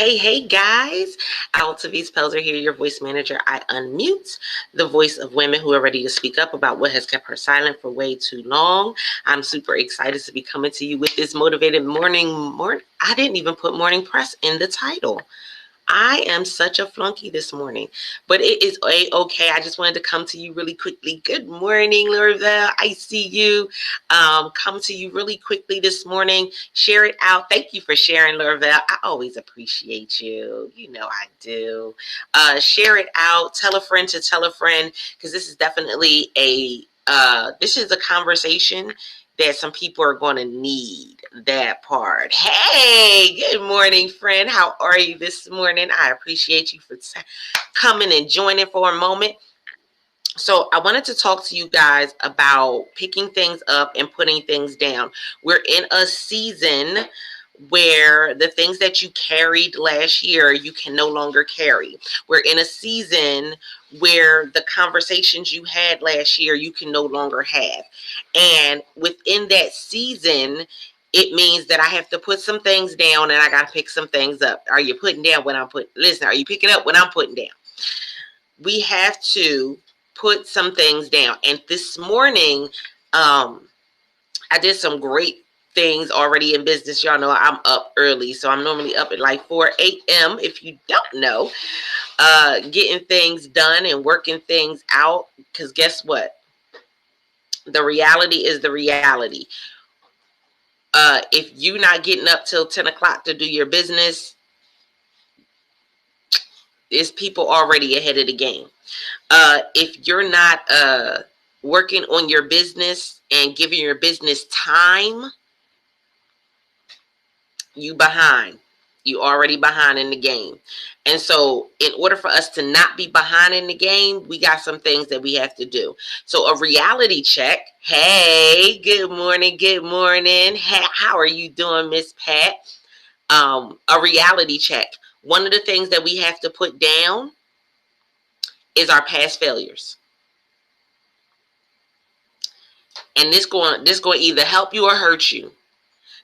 Hey, guys. Altavis Pelzer here, your voice manager. I unmute the voice of women who are ready to speak up about what has kept her silent for way too long. I'm super excited to be coming to you with this motivated morning. I didn't even put morning press in the title. I am such a flunky this morning, but it is okay. I just wanted to come to you really quickly. Good morning, Lorville. I see you. Come to you really quickly this morning. Share it out. Thank you for sharing, Lorville. I always appreciate you. You know I do. Share it out. Tell a friend to tell a friend, because this is definitely this is a conversation that some people are going to need. That part. Hey, good morning, friend. How are you this morning? I appreciate you for coming and joining for a moment. So I wanted to talk to you guys about picking things up and putting things down. We're in a season where the things that you carried last year, you can no longer carry. We're in a season where the conversations you had last year, you can no longer have. And within that season, it means that I have to put some things down and I got to pick some things up. Are you putting down what I'm putting? Listen, are you picking up what I'm putting down? We have to put some things down. And this morning, I did some great things already in business. Y'all know I'm up early, so I'm normally up at like 4 a.m. if you don't know, getting things done and working things out, because guess what? The reality is the reality. If you're not getting up till 10 o'clock to do your business, there's people already ahead of the game. If you're not working on your business and giving your business time, you behind. You already behind in the game. And so in order for us to not be behind in the game, we got some things that we have to do. So a reality check. Hey, good morning. Good morning. Hey, how are you doing, Miss Pat? A reality check. One of the things that we have to put down is our past failures. And this going to either help you or hurt you.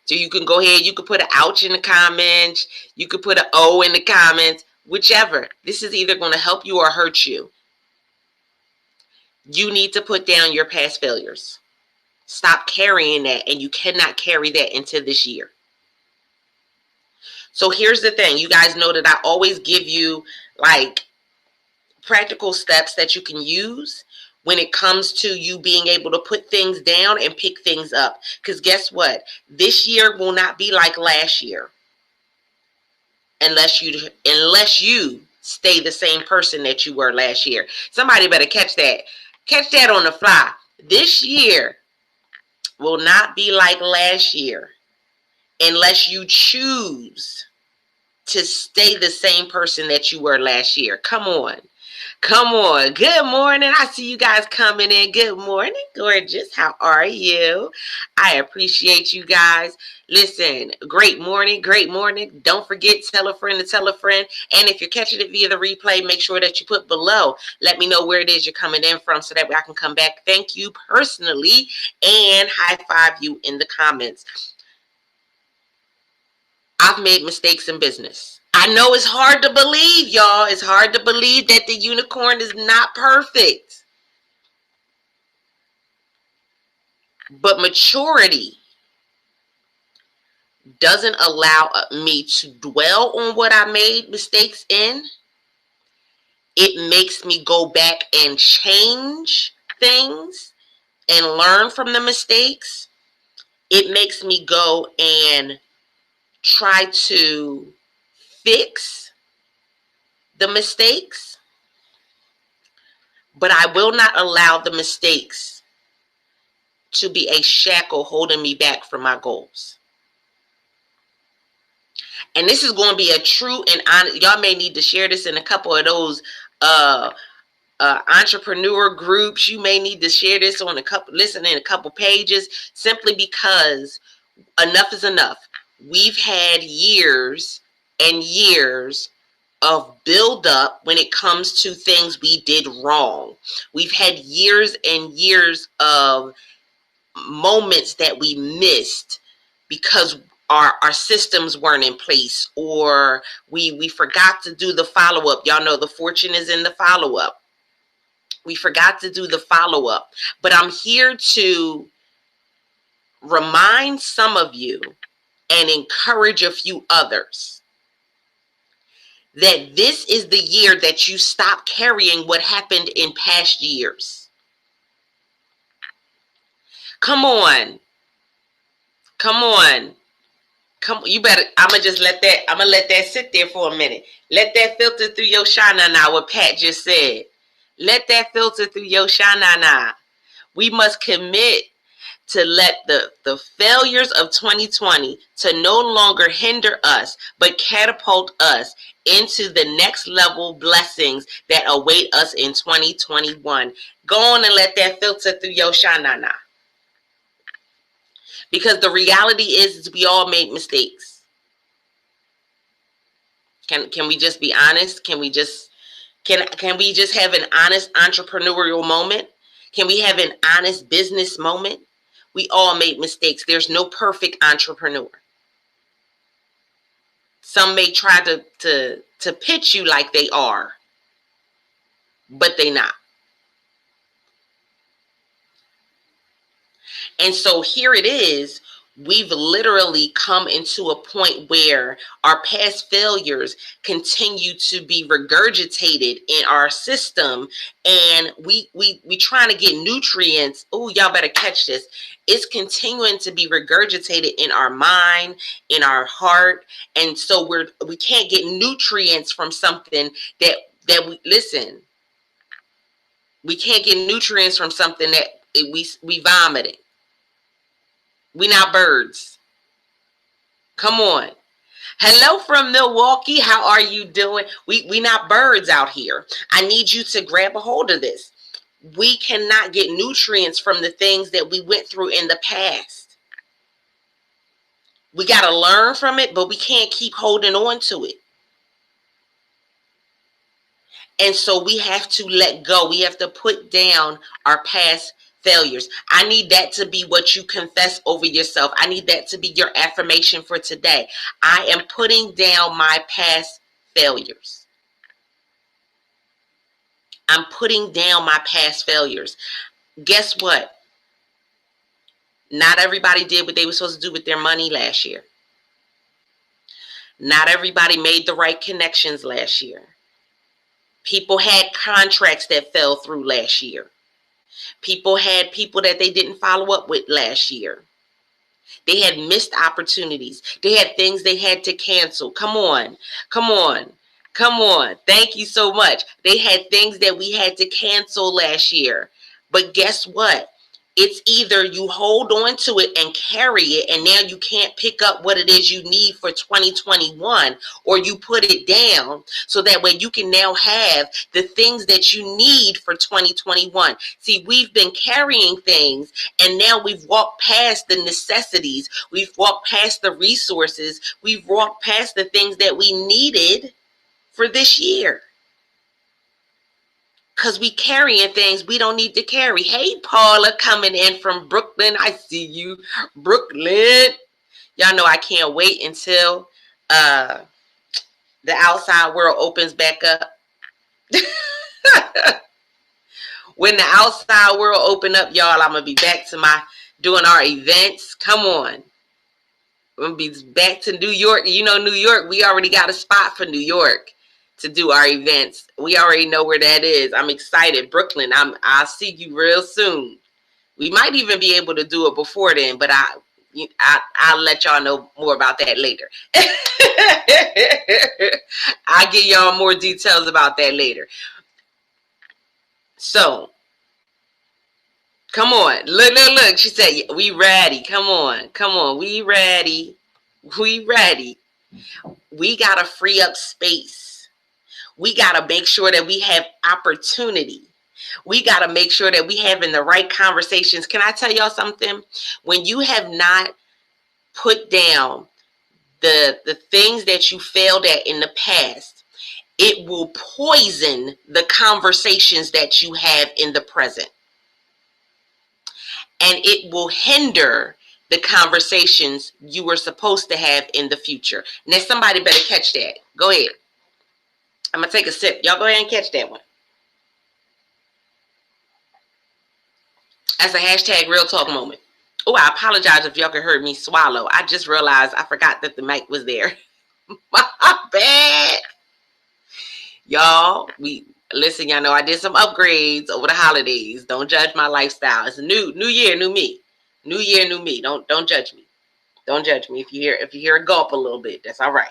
So you can go ahead, you can put an ouch in the comments, you could put an O in the comments, whichever. This is either going to help you or hurt you. You need to put down your past failures. Stop carrying that, and you cannot carry that into this year. So here's the thing. You guys know that I always give you like practical steps that you can use when it comes to you being able to put things down and pick things up. Because guess what? This year will not be like last year unless you stay the same person that you were last year. Somebody better catch that. Catch that on the fly. This year will not be like last year unless you choose to stay the same person that you were last year. Come on. Come on. Good morning. I see you guys coming in. Good morning, gorgeous. How are you? I appreciate you guys. Listen, great morning. Great morning. Don't forget, tell a friend to tell a friend. And if you're catching it via the replay, make sure that you put below. Let me know where it is you're coming in from so that way I can come back. Thank you personally and high five you in the comments. I've made mistakes in business. I know it's hard to believe, y'all. It's hard to believe that the unicorn is not perfect. But maturity doesn't allow me to dwell on what I made mistakes in. It makes me go back and change things and learn from the mistakes. It makes me go and try to fix the mistakes, but I will not allow the mistakes to be a shackle holding me back from my goals. And this is going to be a true and honest. Y'all may need to share this in a couple of those entrepreneur groups. You may need to share this on listen in a couple pages, simply because enough is enough. We've had years and years of build up when it comes to things we did wrong. We've had years and years of moments that we missed because our systems weren't in place, or we forgot to do the follow-up. Y'all know the fortune is in the follow-up. We forgot to do the follow-up. But I'm here to remind some of you and encourage a few others that this is the year that you stop carrying what happened in past years. Come on. Come on. You better, I'm gonna let that sit there for a minute. Let that filter through your shana now, what Pat just said. Let that filter through your shana now. We must commit to let the failures of 2020 to no longer hinder us, but catapult us into the next level blessings that await us in 2021. Go on and let that filter through your shana now. Because the reality is we all made mistakes. Can we just be honest? Can we just have an honest entrepreneurial moment? Can we have an honest business moment? We all made mistakes. There's no perfect entrepreneur. Some may try to pitch you like they are, but they not. And so here it is. We've literally come into a point where our past failures continue to be regurgitated in our system, and we trying to get nutrients. Oh, y'all better catch this. It's continuing to be regurgitated in our mind, in our heart, and so we can't get nutrients from something that we listen. We can't get nutrients from something that we vomited. We not birds. Come on. Hello from Milwaukee. How are you doing? We not birds out here. I need you to grab a hold of this. We cannot get nutrients from the things that we went through in the past. We got to learn from it, but we can't keep holding on to it. And so we have to let go. We have to put down our past failures. I need that to be what you confess over yourself. I need that to be your affirmation for today. I am putting down my past failures. I'm putting down my past failures. Guess what? Not everybody did what they were supposed to do with their money last year. Not everybody made the right connections last year. People had contracts that fell through last year. People had people that they didn't follow up with last year. They had missed opportunities. They had things they had to cancel. Come on. Come on. Come on. Thank you so much. They had things that we had to cancel last year. But guess what? It's either you hold on to it and carry it, and now you can't pick up what it is you need for 2021, or you put it down so that way you can now have the things that you need for 2021. See, we've been carrying things, and now we've walked past the necessities. We've walked past the resources. We've walked past the things that we needed for this year. Because we carrying things we don't need to carry. Hey, Paula, coming in from Brooklyn. I see you, Brooklyn. Y'all know I can't wait until the outside world opens back up. When the outside world open up, y'all, I'm going to be back to doing our events. Come on. I'm going to be back to New York. You know, New York, we already got a spot for New York to do our events. We already know where that is. I'm excited. Brooklyn, I'll see you real soon. We might even be able to do it before then, but I'll let y'all know more about that later. I'll give y'all more details about that later. So, come on. Look. She said, we ready. Come on. We ready. We got to free up space. We got to make sure that we have opportunity. We got to make sure that we having the right conversations. Can I tell y'all something? When you have not put down the things that you failed at in the past, it will poison the conversations that you have in the present. And it will hinder the conversations you were supposed to have in the future. Now, somebody better catch that. Go ahead. I'm going to take a sip. Y'all go ahead and catch that one. That's a hashtag real talk moment. Oh, I apologize if y'all can hear me swallow. I just realized I forgot that the mic was there. My bad. Y'all, listen, y'all know I did some upgrades over the holidays. Don't judge my lifestyle. It's a new year, new me. New year, new me. Don't judge me. Don't judge me. If you hear a gulp a little bit, that's all right.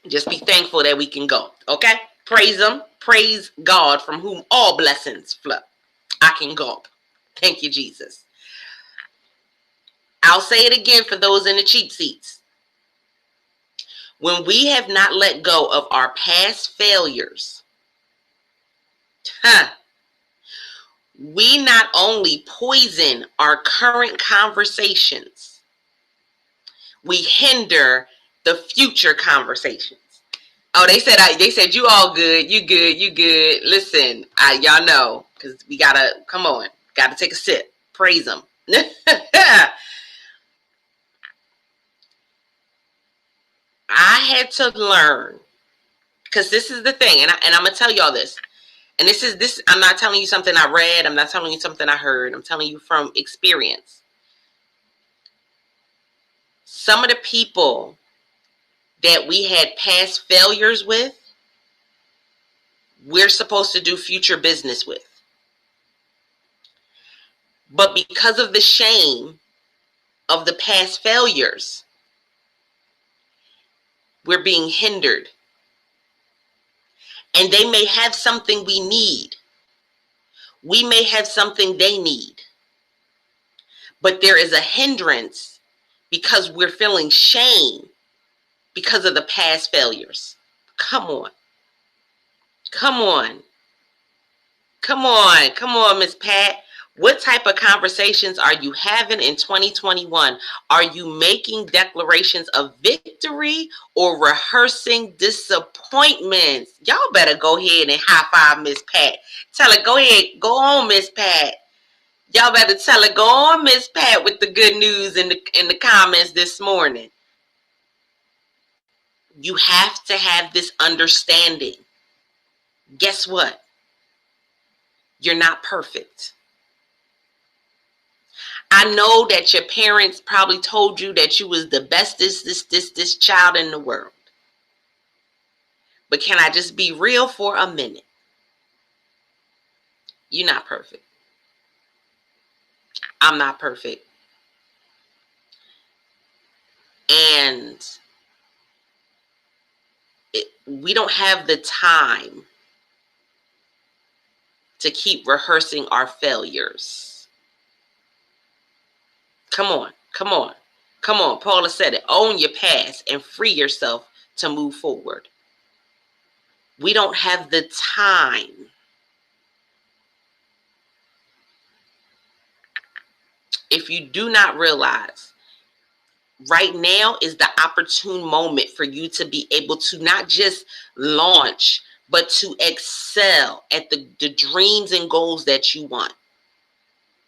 Just be thankful that we can go. Okay? Praise him. Praise God, from whom all blessings flow. I can gulp. Thank you, Jesus. I'll say it again for those in the cheap seats. When we have not let go of our past failures, we not only poison our current conversations, we hinder the future conversations. Oh, they said you all good, you good. Listen, y'all know, because we gotta take a sip. Praise them. I had to learn, because this is the thing, and I'm gonna tell y'all this. And this. I'm not telling you something I read. I'm not telling you something I heard. I'm telling you from experience. Some of the people that we had past failures with, we're supposed to do future business with. But because of the shame of the past failures, we're being hindered. And they may have something we need. We may have something they need. But there is a hindrance because we're feeling shame because of the past failures. Come on. Come on. Come on. Come on, Miss Pat. What type of conversations are you having in 2021? Are you making declarations of victory or rehearsing disappointments? Y'all better go ahead and high five Miss Pat. Tell her, go ahead, go on, Miss Pat. Y'all better tell her, go on, Miss Pat, with the good news in the comments this morning. You have to have this understanding. Guess what? You're not perfect. I know that your parents probably told you that you was the bestest this child in the world. But can I just be real for a minute? You're not perfect. I'm not perfect. And we don't have the time to keep rehearsing our failures. Come on. Paula said it. Own your past and free yourself to move forward. We don't have the time. If you do not realize, right now is the opportune moment for you to be able to not just launch, but to excel at the dreams and goals that you want.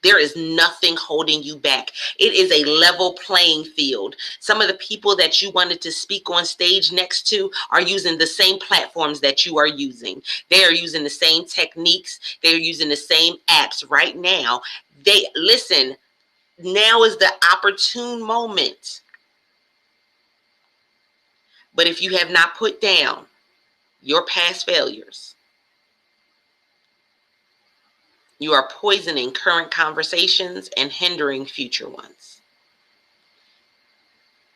There is nothing holding you back. It is a level playing field. Some of the people that you wanted to speak on stage next to are using the same platforms that you are using. They are using the same techniques. They're using the same apps right now. Listen, now is the opportune moment. But if you have not put down your past failures, you are poisoning current conversations and hindering future ones.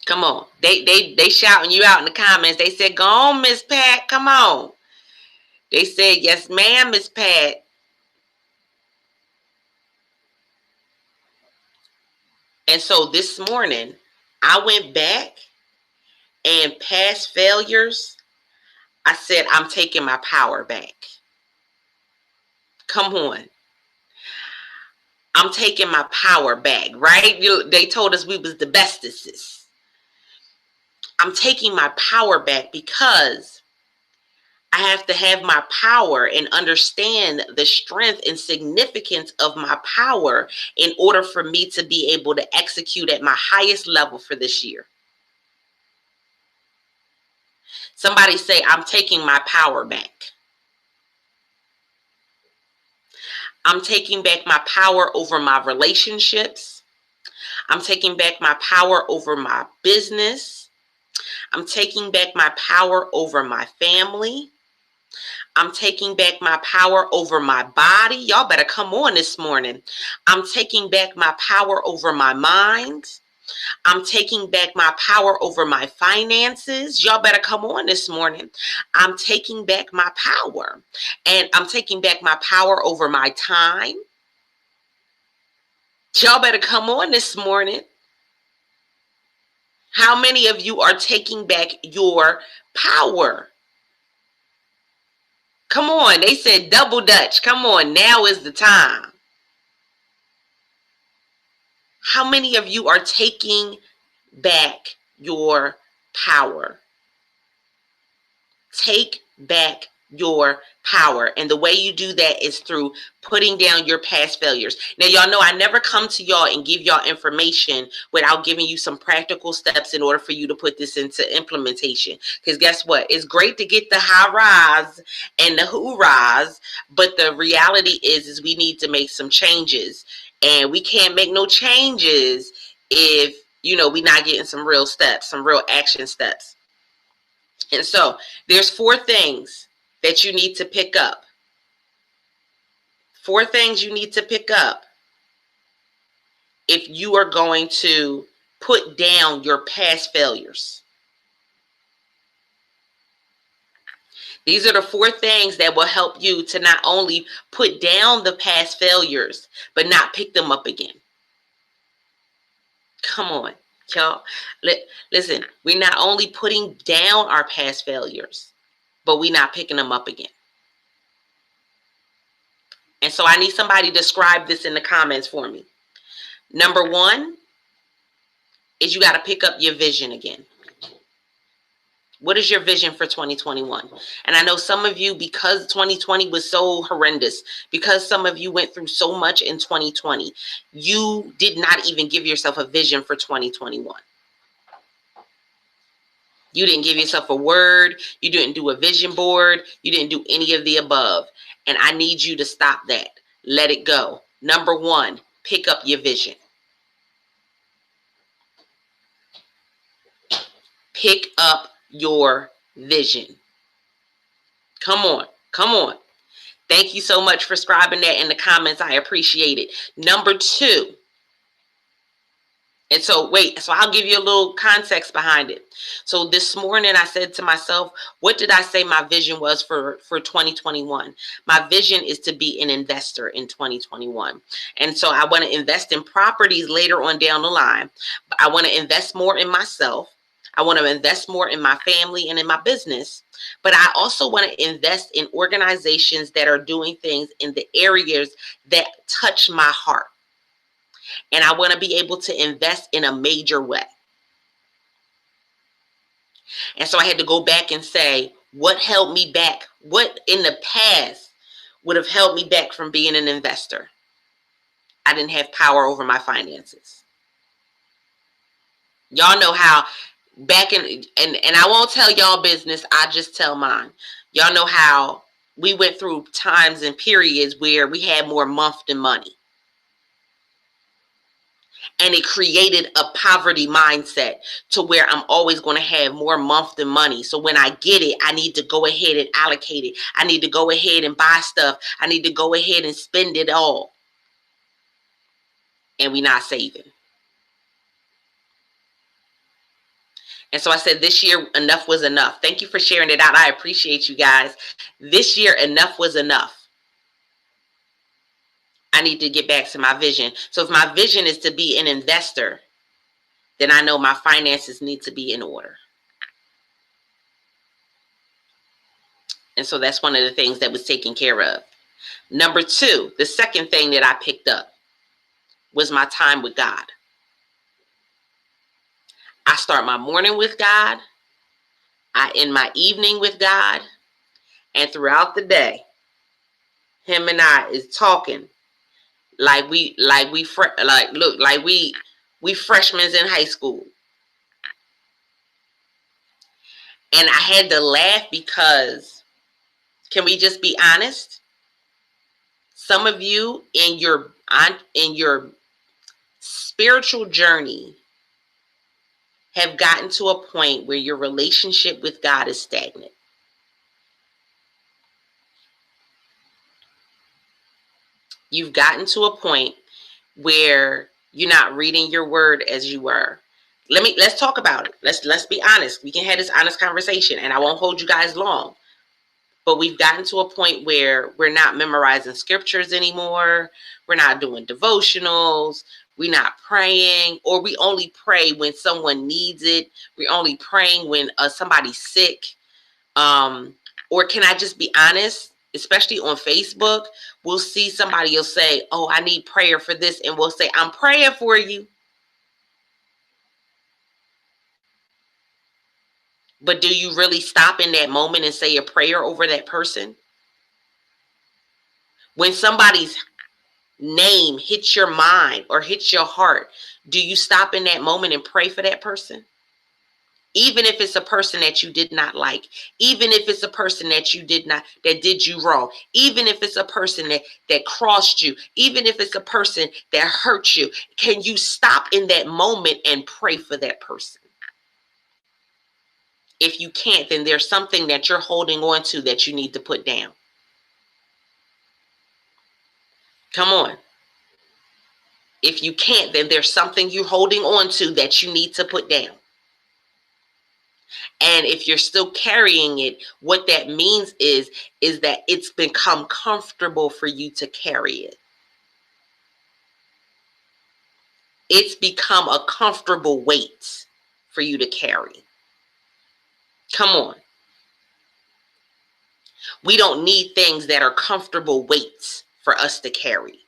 Come on. They shouting you out in the comments. They said, go on, Miss Pat. Come on. They said, yes, ma'am, Miss Pat. And so this morning, I went back and past failures, I said, I'm taking my power back. Come on. I'm taking my power back, right? They told us we was the bestest. I'm taking my power back because I have to have my power and understand the strength and significance of my power in order for me to be able to execute at my highest level for this year. Somebody say, I'm taking my power back. I'm taking back my power over my relationships. I'm taking back my power over my business. I'm taking back my power over my family. I'm taking back my power over my body. Y'all better come on this morning. I'm taking back my power over my mind. I'm taking back my power over my finances. Y'all better come on this morning. I'm taking back my power. And I'm taking back my power over my time. Y'all better come on this morning. How many of you are taking back your power? Come on. They said double Dutch. Come on. Now is the time. How many of you are taking back your power? Take back your power. And the way you do that is through putting down your past failures. Now, y'all know I never come to y'all and give y'all information without giving you some practical steps in order for you to put this into implementation. Because guess what? It's great to get the hurrahs and the hoorahs, but the reality is we need to make some changes. And we can't make no changes if, we're not getting some real steps, some real action steps. And so there's 4 things that you need to pick up. 4 things you need to pick up if you are going to put down your past failures. These are the 4 things that will help you to not only put down the past failures, but not pick them up again. Come on, y'all. Listen, we're not only putting down our past failures, but we're not picking them up again. And so I need somebody to describe this in the comments for me. Number 1 is you got to pick up your vision again. What is your vision for 2021? And I know some of you, because 2020 was so horrendous, because some of you went through so much in 2020, you did not even give yourself a vision for 2021. You didn't give yourself a word. You didn't do a vision board. You didn't do any of the above. And I need you to stop that. Let it go. Number 1, pick up your vision. Pick up your vision. Come on. Come on. Thank you so much for scribing that in the comments. I appreciate it. Number 2. And so I'll give you a little context behind it. So this morning I said to myself, what did I say my vision was for 2021? My vision is to be an investor in 2021. And so I want to invest in properties later on down the line. I want to invest more in myself. I want to invest more in my family and in my business. But I also want to invest in organizations that are doing things in the areas that touch my heart. And I want to be able to invest in a major way. And so I had to go back and say, what held me back? What in the past would have held me back from being an investor? I didn't have power over my finances. Y'all know how back in, and I won't tell y'all business, I just tell mine. Y'all know how we went through times and periods where we had more month than money. And it created a poverty mindset to where I'm always going to have more month than money. So when I get it, I need to go ahead and allocate it. I need to go ahead and buy stuff. I need to go ahead and spend it all. And we're not saving. And so I said, this year, enough was enough. Thank you for sharing it out. I appreciate you guys. This year, enough was enough. I need to get back to my vision. So if my vision is to be an investor, then I know my finances need to be in order. And so that's one of the things that was taken care of. Number 2, the second thing that I picked up was my time with God. I start my morning with God. I end my evening with God. And throughout the day, him and I is talking like we freshmen in high school. And I had to laugh because, can we just be honest? Some of you in your spiritual journey have gotten to a point where your relationship with God is stagnant. You've gotten to a point where you're not reading your word as you were. Let's talk about it. Let's be honest. We can have this honest conversation, and I won't hold you guys long. But we've gotten to a point where we're not memorizing scriptures anymore. We're not doing devotionals. We're not praying, or we only pray when someone needs it. We're only praying when somebody's sick. Or can I just be honest? Especially on Facebook, we'll see somebody will say, "Oh, I need prayer for this," and we'll say, "I'm praying for you." But do you really stop in that moment and say a prayer over that person? When somebody's name hits your mind or hits your heart, do you stop in that moment and pray for that person? Even if it's a person that you did not like, even if it's a person that did you wrong, even if it's a person that crossed you, even if it's a person that hurt you, can you stop in that moment and pray for that person? If you can't, then there's something that you're holding on to that you need to put down. Come on. If you can't, then there's something you're holding on to that you need to put down. And if you're still carrying it, what that means is that it's become comfortable for you to carry it. It's become a comfortable weight for you to carry. Come on. We don't need things that are comfortable weights for us to carry.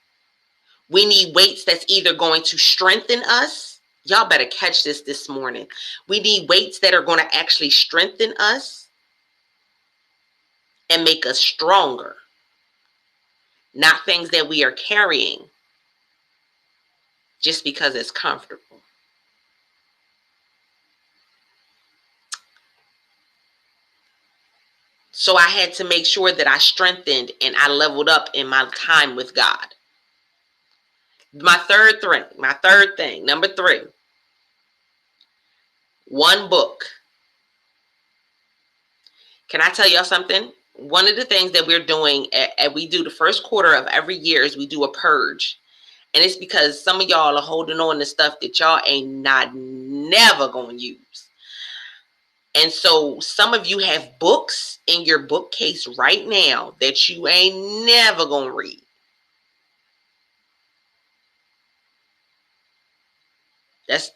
We need weights that's either going to strengthen us. Y'all better catch this morning. We need weights that are going to actually strengthen us and make us stronger. Not things that we are carrying just because it's comfortable. So I had to make sure that I strengthened and I leveled up in my time with God. My third thing, number 3, one book. Can I tell y'all something? One of the things that we're doing, we do the first quarter of every year, is we do a purge. And it's because some of y'all are holding on to stuff that y'all ain't never going to use. And so some of you have books in your bookcase right now that you ain't never going to read. Let's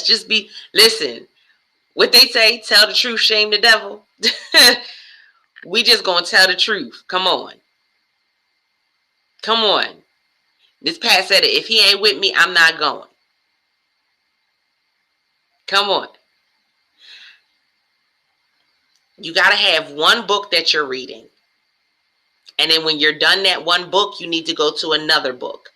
just be, listen, what they say, tell the truth, shame the devil. We just going to tell the truth. Come on. Come on. Miss Pat said it. If he ain't with me, I'm not going. Come on. You got to have one book that you're reading. And then when you're done that one book, you need to go to another book.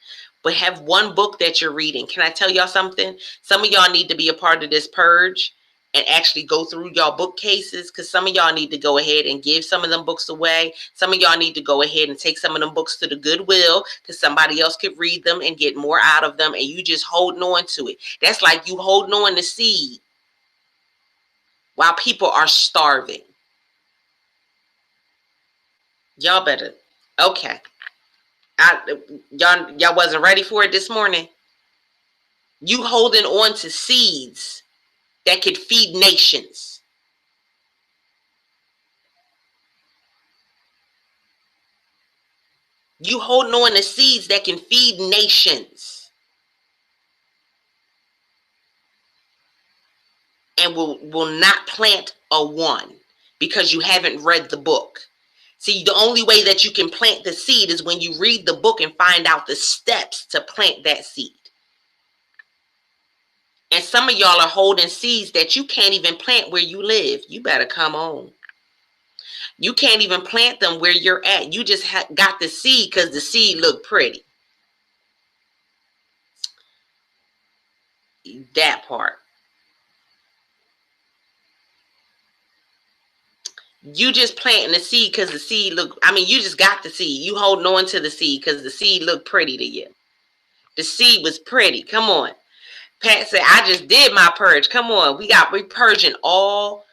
But have one book that you're reading. Can I tell y'all something? Some of y'all need to be a part of this purge and actually go through y'all bookcases, because some of y'all need to go ahead and give some of them books away. Some of y'all need to go ahead and take some of them books to the Goodwill, because somebody else could read them and get more out of them, and you just holding on to it. That's like you holding on to seed while people are starving. Y'all better. Okay. Y'all wasn't ready for it this morning. You holding on to seeds that could feed nations. You holding on to seeds that can feed nations. And will not plant a one because you haven't read the book. See, the only way that you can plant the seed is when you read the book and find out the steps to plant that seed. And some of y'all are holding seeds that you can't even plant where you live. You better come on. You can't even plant them where you're at. You just got the seed because the seed looked pretty. That part. You just planting the seed because the seed look. I mean, you just got the seed. You holding on to the seed because the seed looked pretty to you. The seed was pretty. Come on. Pat said, I just did my purge. Come on. We purging all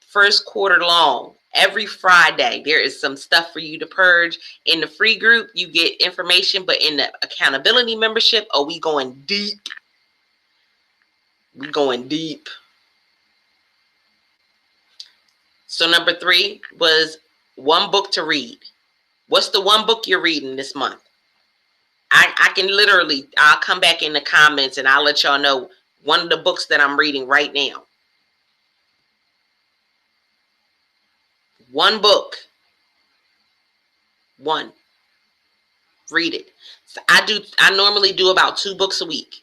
first quarter long. Every Friday, there is some stuff for you to purge. In the free group, you get information, but in the accountability membership, oh, we going deep. We going deep. So number 3 was one book to read. What's the one book you're reading this month? I can literally, I'll come back in the comments and I'll let y'all know one of the books that I'm reading right now. One book. One. Read it. So I normally do about 2 books a week.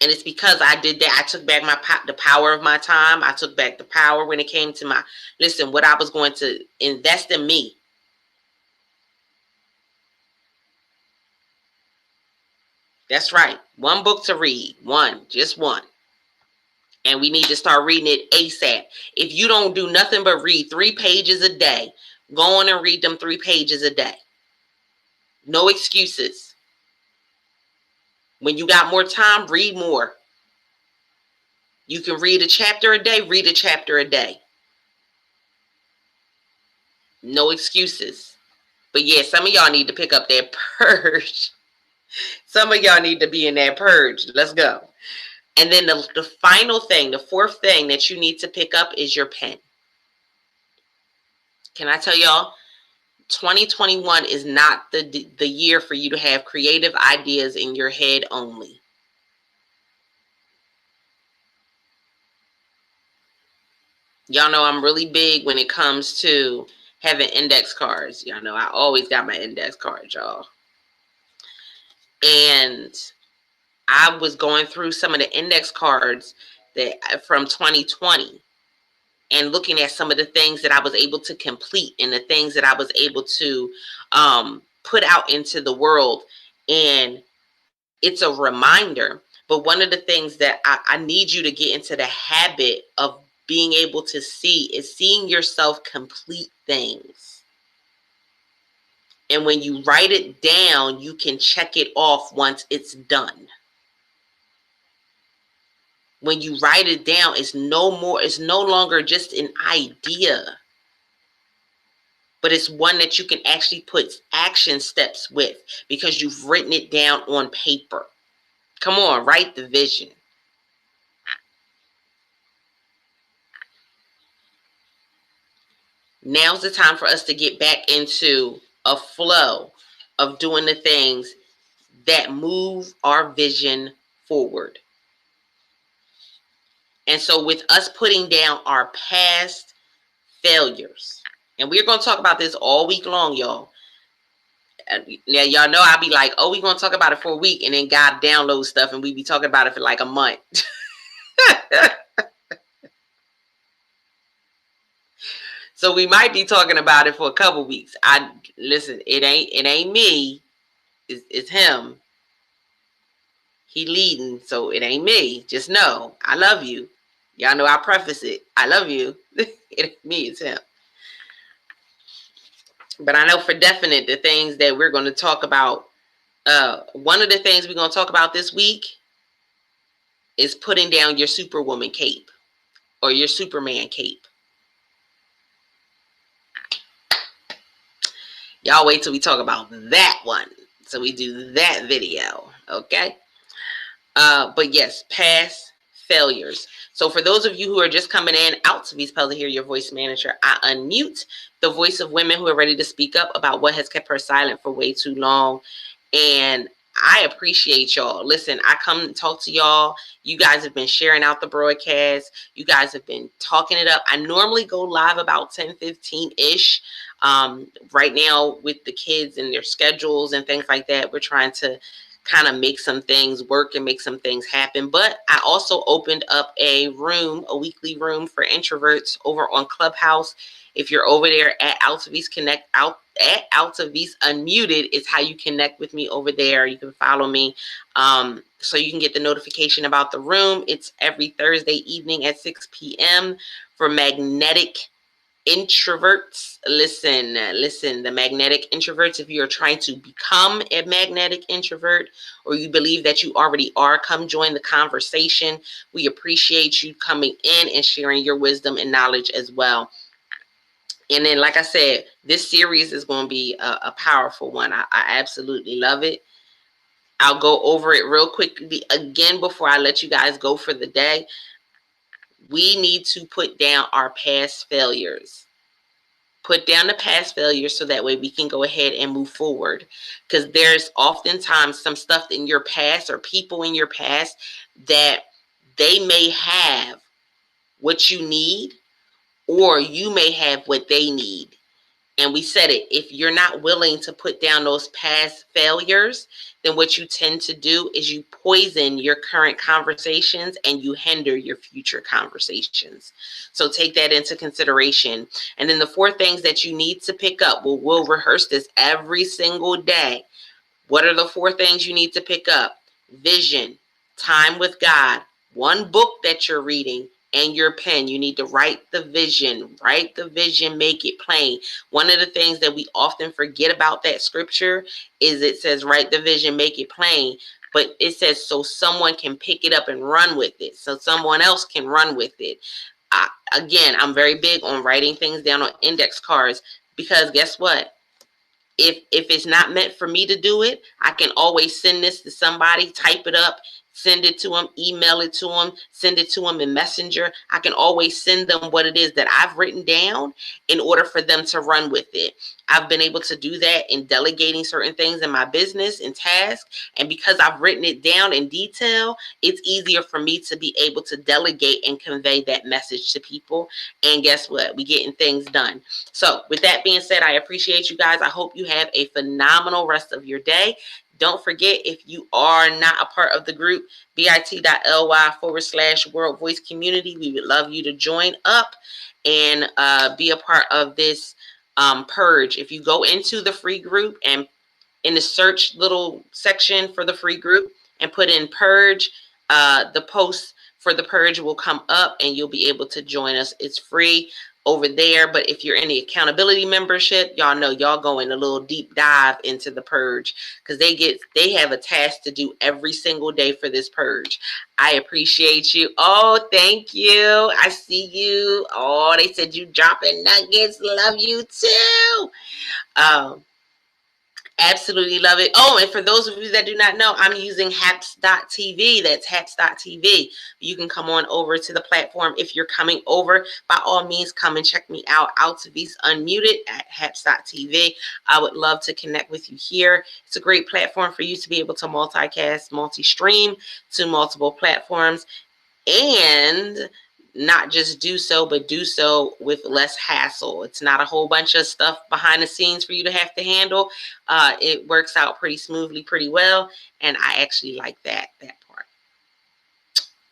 And it's because I did that. I took back the power of my time. I took back the power when it came to what I was going to invest in me. That's right. One book to read. One. Just one. And we need to start reading it ASAP. If you don't do nothing but read 3 pages a day, go on and read them 3 pages a day. No excuses. When you got more time, read more. You can read a chapter a day, read a chapter a day. No excuses. But yeah, some of y'all need to pick up that purge. Some of y'all need to be in that purge. Let's go. And then the final thing, the 4th thing that you need to pick up is your pen. Can I tell y'all, 2021 is not the year for you to have creative ideas in your head only. Y'all know I'm really big when it comes to having index cards. Y'all know I always got my index cards, y'all. And I was going through some of the index cards that from 2020 and looking at some of the things that I was able to complete and the things that I was able to put out into the world. And it's a reminder. But one of the things that I need you to get into the habit of being able to see is seeing yourself complete things. And when you write it down, you can check it off once it's done. When you write it down, it's no longer just an idea, but it's one that you can actually put action steps with because you've written it down on paper. Come on, write the vision. Now's the time for us to get back into a flow of doing the things that move our vision forward. And so with us putting down our past failures, and we're going to talk about this all week long, y'all. Now, y'all know I'll be like, oh, we're going to talk about it for a week, and then God downloads stuff, and we be talking about it for like a month. So we might be talking about it for a couple weeks. Listen, it ain't me. It's him. He leading, so it ain't me. Just know, I love you. Y'all know I preface it. I love you. It ain't me, it's him. But I know for definite the things that we're going to talk about. One of the things we're going to talk about this week is putting down your Superwoman cape or your Superman cape. Y'all wait till we talk about that one. So we do that video, okay? But yes, past failures. So for those of you who are just coming in, Altavice Pelzer here, your voice manager, I unmute the voice of women who are ready to speak up about what has kept her silent for way too long. And I appreciate y'all. Listen, I come and talk to y'all. You guys have been sharing out the broadcast. You guys have been talking it up. I normally go live about 10:15-ish. Right now with the kids and their schedules and things like that, we're trying to kind of make some things work and make some things happen. But I also opened up a weekly room for introverts over on Clubhouse. If you're over there at Altavis Connect, at Altavis Unmuted is how you connect with me over there. You can follow me so you can get the notification about the room. It's every Thursday evening at 6 p.m. for magnetic introverts. Listen, the magnetic introverts, if you're trying to become a magnetic introvert or you believe that you already are, come join the conversation. We appreciate you coming in and sharing your wisdom and knowledge as well. And then, like I said, this series is going to be a powerful one. I absolutely love it. I'll go over it real quickly again before I let you guys go for the day. We need to put down our past failures. Put down the past failures so that way we can go ahead and move forward. Because there's oftentimes some stuff in your past or people in your past that they may have what you need or you may have what they need. And we said it, if you're not willing to put down those past failures, then what you tend to do is you poison your current conversations and you hinder your future conversations. So take that into consideration. And then the 4 things that you need to pick up, we'll rehearse this every single day. What are the 4 things you need to pick up? Vision, time with God, 1 book that you're reading, and your pen. You need to write the vision, make it plain. One of the things that we often forget about that scripture is it says, write the vision, make it plain. But it says so someone can pick it up and run with it. So someone else can run with it. Again, I'm very big on writing things down on index cards because guess what? If it's not meant for me to do it, I can always send this to somebody, type it up, send it to them, email it to them, send it to them in Messenger. I can always send them what it is that I've written down in order for them to run with it. I've been able to do that in delegating certain things in my business and tasks. And because I've written it down in detail, it's easier for me to be able to delegate and convey that message to people. And guess what? We're getting things done. So with that being said, I appreciate you guys. I hope you have a phenomenal rest of your day. Don't forget, if you are not a part of the group, bit.ly/World Voice Community, we would love you to join up and be a part of this purge. If you go into the free group and in the search little section for the free group and put in purge, the post for the purge will come up and you'll be able to join us. It's free over there. But if you're in the accountability membership, y'all know y'all go in a little deep dive into the purge because they have a task to do every single day for this purge. I appreciate you. Oh, thank you. I see you. Oh, they said you dropping nuggets. Love you too. Absolutely love it. Oh, and for those of you that do not know, I'm using haps.tv. That's haps.tv. You can come on over to the platform. If you're coming over, by all means, come and check me out. Altavis Unmuted at haps.tv. I would love to connect with you here. It's a great platform for you to be able to multicast, multi-stream to multiple platforms and not just do so, but do so with less hassle. It's not a whole bunch of stuff behind the scenes for you to have to handle. It works out pretty smoothly, pretty well, and I actually like that part.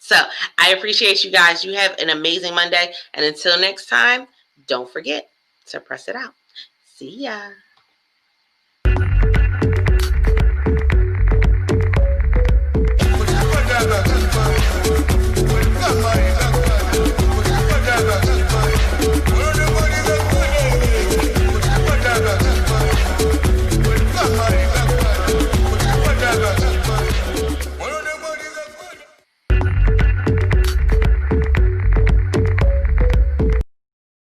So I appreciate you guys. You have an amazing Monday, and until next time, don't forget to press it out. See ya.